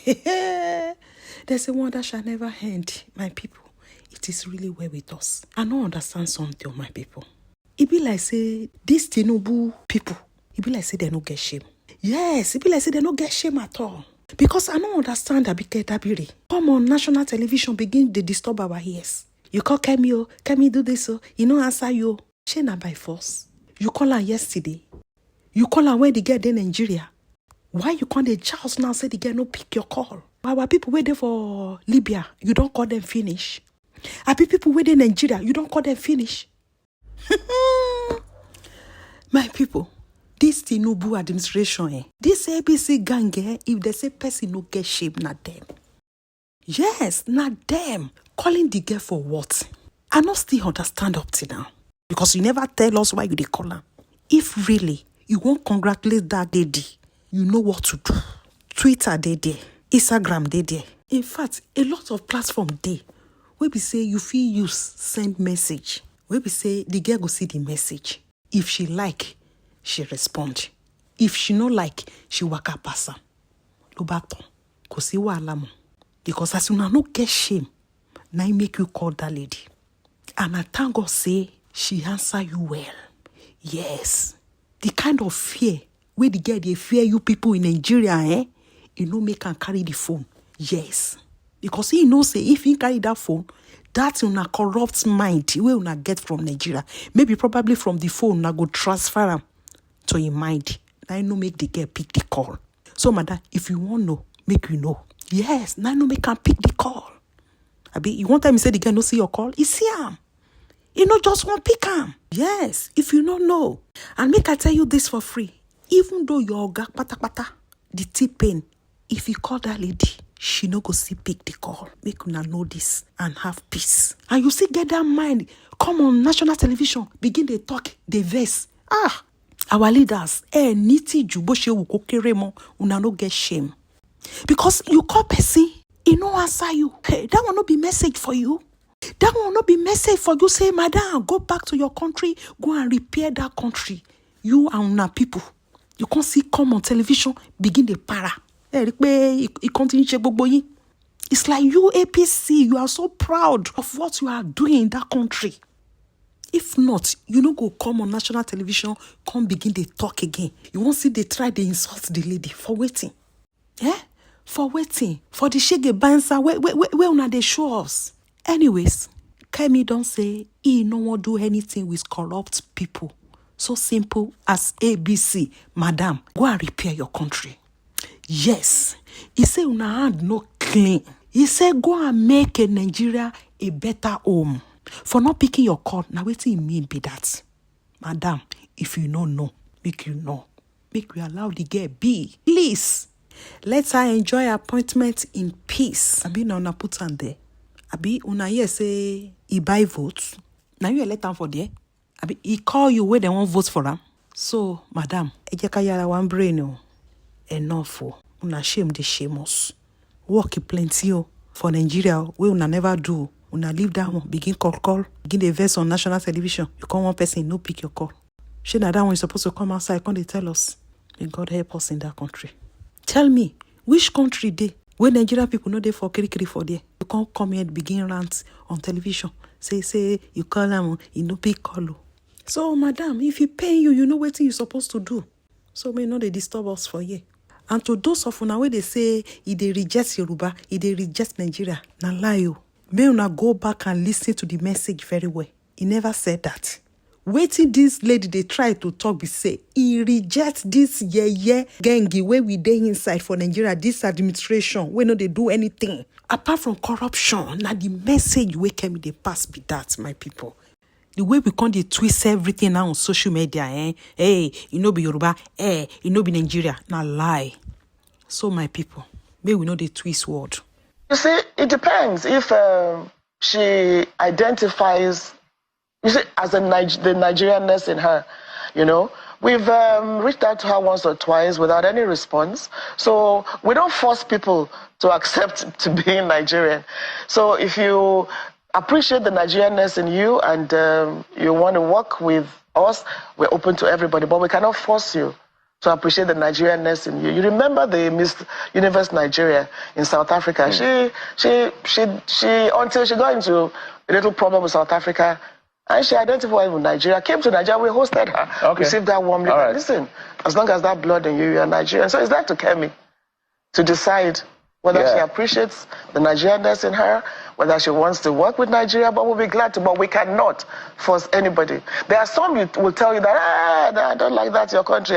There's a one that shall never end, my people. It is really well with us. I don't understand something, my people. It be like say, this Tinubu people, it be like say they don't get shame. Yes, it be like say they don't get shame at all. Because I don't understand Dabiri. Come on, national television begin to disturb our ears. You call Kemi, Kemi do this, you know answer you. She not by force. You call her yesterday. You call her when they get in Nigeria. Why you call the Charles now say the girl no pick your call? Our people waiting for Libya, you don't call them finish. Our people waiting in Nigeria, you don't call them finish. My people, this Tinubu administration, this ABC gang, if they say person no get shame, not them. Yes, not them. Calling the girl for what? I not still understand up to now. Because you never tell us why you they call her. If really you won't congratulate that lady, you know what to do. Twitter they there, Instagram they there. In fact, a lot of platform they where we say you feel use send message. Where we say the girl go see the message. If she like, she respond. If she no like, she waka pass am. Lobaton, ko si wahala mo. Because as you no get shame, now I make you call that lady. And I thank God say she answer you well. Yes. The kind of fear where the girl they fear you people in Nigeria, you no make her carry the phone. Yes. Because he knows say if he carry that phone, that's una corrupt mind where una get from Nigeria. Maybe probably from the phone, una go transfer them to your mind. Now no make the girl pick the call. So madam, if you want know, make you know. Yes, now no make her pick the call. Abi, you want time you say the girl no see your call? You see him. You know just one pick him. Yes, if you don't know. And make I tell you this for free. Even though your oga pata, the T-pain, if you call that lady, she no go see pick the call. Make una know this and have peace. And you see get that mind. Come on national television, begin they talk, they verse. Our leaders, niti juboshe wukokeremo, una no get shame. Because you call person, he no answer you. Hey, that will not be message for you. That will not be message for you. Say, madam, go back to your country, go and repair that country. You and una people. You can't see come on television, begin the para. It's like you, APC, you are so proud of what you are doing in that country. If not, you don't go come on national television, come begin to talk again. You won't see they try to insult the lady for waiting. For waiting. For the shege bansa, where una they show us. Anyways, Kemi don't say he no want do anything with corrupt people. So simple as ABC, madam, go and repair your country. Yes, he say una hand no clean. He say go and make a Nigeria a better home. For not picking your call, now what do you mean by that? Madam, if you don't know, make you know. Make you allow the girl be. Please, let her enjoy appointment in peace. Abi na una put on there. Abi una here say he buy votes. Now you let them for there. Abi he call you where they want votes for them. So, madam, ejeka yara one brain o. Enough for una shame the shameless. Work plenty for Nigeria we una never do. Una leave that one, begin call, begin the verse on national television. You call one person, no pick your call. She that one is supposed to come outside, can't they tell us? May God help us in that country. Tell me, which country they? Where Nigeria people know they for kiri for there. You can't come here and begin rant on television. Say, you call them, you no pick call. So, madam, if he pay you, you know what you're supposed to do. So, may not they disturb us for you. And to those of una where they say, if they reject Yoruba, if they reject Nigeria, na lie you. May una go back and listen to the message very well. He never said that. Waiting this lady, they try to talk, be say, he reject this gengi where we dey inside for Nigeria, this administration, where no they do anything. Apart from corruption, now the message where Kemi they pass be that, my people. The way we can't twist everything now on social media, Hey, you know be Yoruba, you know be Nigeria. Now lie. So my people, may we know the twist word. You see, it depends if she identifies, you see, as the Nigerianness in her, you know. We've reached out to her once or twice without any response. So we don't force people to accept to being Nigerian. So if you appreciate the Nigerianness in you and you want to work with us, we're open to everybody, but we cannot force you to appreciate the Nigerianness in you. You remember the Miss Universe Nigeria in South Africa? She until she got into a little problem with South Africa, and she identified with Nigeria, came to Nigeria, we hosted her, received her warmly. Right. Listen, as long as that blood in you, you're Nigerian. So it's that to Kemi to decide whether she appreciates the Nigerianness in her, whether she wants to work with Nigeria, but we'll be glad to. But we cannot force anybody. There are some who will tell you that, I don't like that, your country.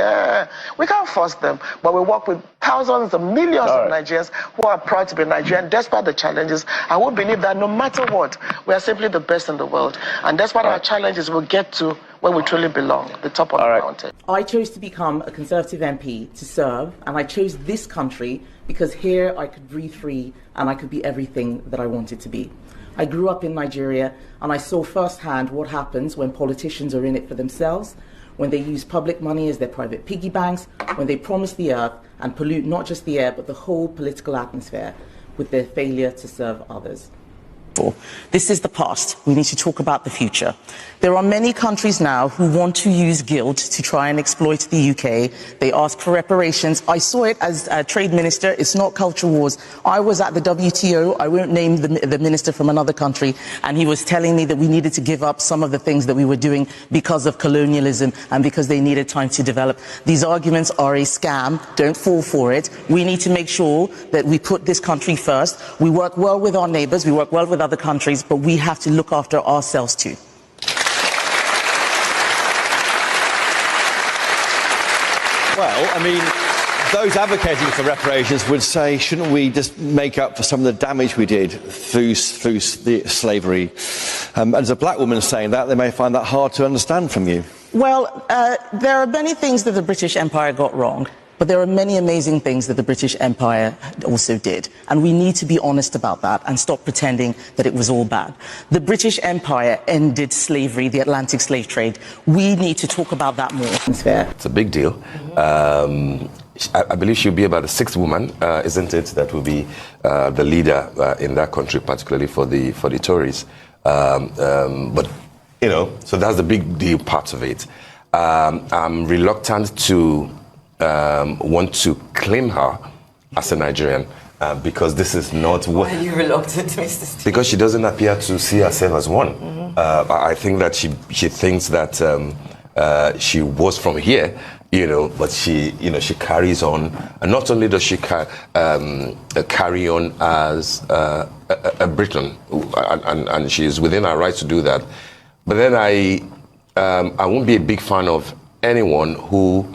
We can't force them. But we work with thousands and millions of Nigerians who are proud to be Nigerian, despite the challenges. I would believe that no matter what, we are simply the best in the world. And despite our challenges, we'll get to where we truly belong, the top of the mountain. I chose to become a Conservative MP to serve, and I chose this country because here I could breathe free and I could be everything that I wanted to be. I grew up in Nigeria and I saw firsthand what happens when politicians are in it for themselves, when they use public money as their private piggy banks, when they promise the earth and pollute not just the air but the whole political atmosphere with their failure to serve others. This is the past. We need to talk about the future. There are many countries now who want to use guilt to try and exploit the UK. They ask for reparations. I saw it as a trade minister. It's not culture wars. I was at the WTO. I won't name the minister from another country. And he was telling me that we needed to give up some of the things that we were doing because of colonialism and because they needed time to develop. These arguments are a scam. Don't fall for it. We need to make sure that we put this country first. We work well with our neighbours. We work well with other countries, but we have to look after ourselves too. Well, I mean, those advocating for reparations would say, shouldn't we just make up for some of the damage we did through the slavery? As a black woman saying that, they may find that hard to understand from you. Well, there are many things that the British Empire got wrong. But there are many amazing things that the British Empire also did. And we need to be honest about that and stop pretending that it was all bad. The British Empire ended slavery, the Atlantic slave trade. We need to talk about that more. It's a big deal. I believe she'll be about the sixth woman, isn't it, that will be the leader in that country, particularly for the Tories. But, you know, so that's the big deal part of it. I'm reluctant to want to claim her as a Nigerian because this is not what... Why are you reluctant, Mr. Steve? Because she doesn't appear to see herself as one. I think that she thinks that she was from here, you know, but she carries on. And not only does she carry on as a Briton, and she is within her right to do that, but then I won't be a big fan of anyone who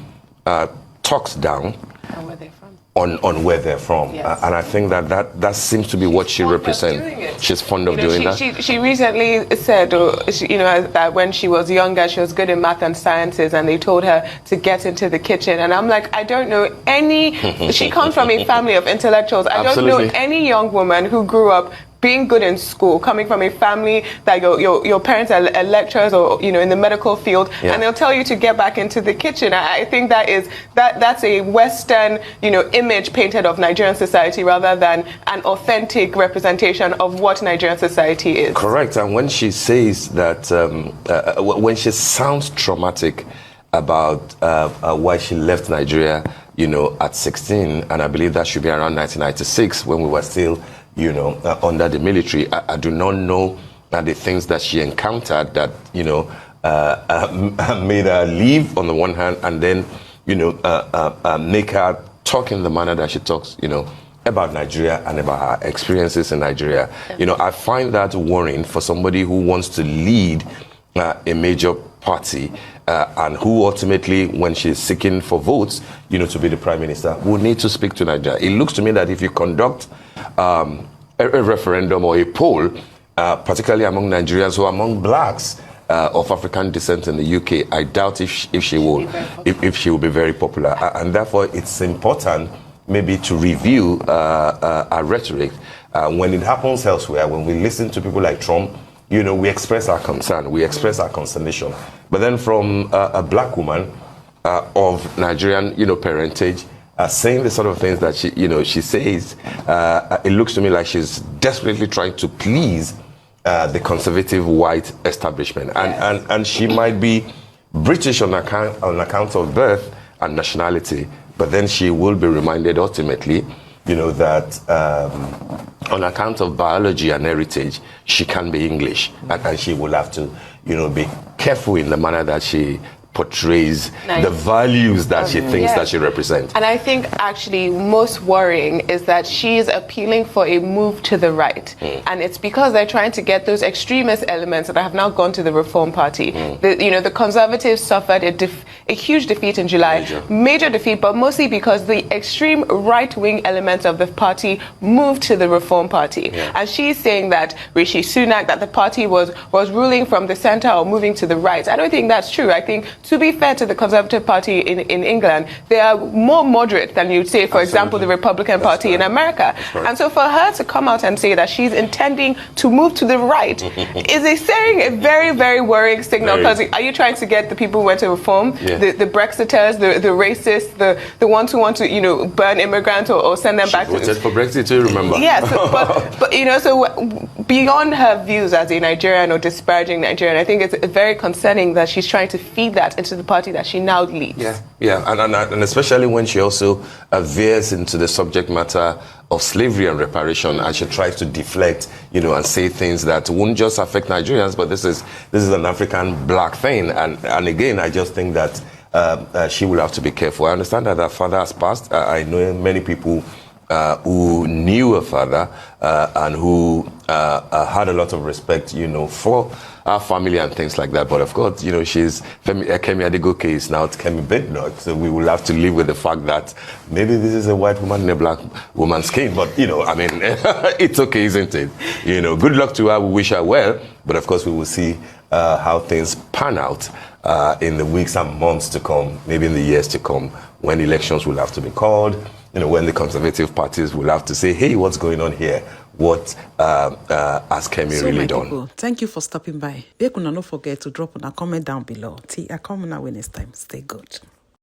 talks down on where they're from. On where they're from. Yes. And I think that seems to be what she represents. She's fond of doing that. She recently said, that when she was younger, she was good in math and sciences, and they told her to get into the kitchen. And I'm like, I don't know any. She comes from a family of intellectuals. I don't know any young woman who grew up being good in school, coming from a family that your parents are lecturers or in the medical field, and they'll tell you to get back into the kitchen. I think that's a Western image painted of Nigerian society rather than an authentic representation of what Nigerian society is. Correct. And when she says that, when she sounds traumatic about why she left Nigeria, at 16, and I believe that should be around 1996 when we were still under the military. I do not know the things that she encountered that, made her leave on the one hand and then, make her talk in the manner that she talks, about Nigeria and about her experiences in Nigeria. I find that worrying for somebody who wants to lead a major party and who ultimately, when she's seeking for votes, to be the prime minister, will need to speak to Nigeria. It looks to me that if you conduct a referendum or a poll, particularly among Nigerians or among blacks of African descent in the UK, I doubt if she will be very popular. And therefore, it's important maybe to review our rhetoric. When it happens elsewhere, when we listen to people like Trump, we express our concern, we express our consternation. But then from a black woman of Nigerian, parentage, saying the sort of things that she says, it looks to me like she's desperately trying to please the conservative white establishment. And she might be British on account of birth, and nationality, but then she will be reminded ultimately, that on account of biology and heritage, she can be English, and she will have to, be careful in the manner that she portrays the values that she thinks that she represents. And I think actually most worrying is that she is appealing for a move to the right. And it's because they're trying to get those extremist elements that have now gone to the Reform Party. The Conservatives suffered a huge defeat in July. Major defeat, but mostly because the extreme right-wing elements of the party moved to the Reform Party. And she's saying that Rishi Sunak, that the party was ruling from the center or moving to the right. I don't think that's true. I think, to be fair to the Conservative Party in England, they are more moderate than you'd say, for example, the Republican Party in America. And so for her to come out and say that she's intending to move to the right is sending a very, very worrying signal. Because are you trying to get the people who went to reform, the Brexiters, the racists, the ones who want to, burn immigrants or send them back? She voted for Brexit too, remember? Yes, but so beyond her views as a Nigerian or disparaging Nigerian, I think it's very concerning that she's trying to feed that into the party that she now leads. And especially when she also veers into the subject matter of slavery and reparation, and she tries to deflect, and say things that won't just affect Nigerians, but this is an African black thing. And again, I just think that she will have to be careful. I understand that her father has passed. I know many people who knew her father and who had a lot of respect, for our family and things like that. But of course, she's Kemi Adegoke is now Kemi Badenoch, so we will have to live with the fact that maybe this is a white woman in a black woman's skin. But it's okay, isn't it? Good luck to her. We wish her well. But of course, we will see how things pan out in the weeks and months to come, maybe in the years to come, when elections will have to be called. When the Conservative parties will have to say, hey, what's going on here? What has Kemi really done? People, thank you for stopping by. Make una no forget to drop on a comment down below. See, I come on next time. Stay good.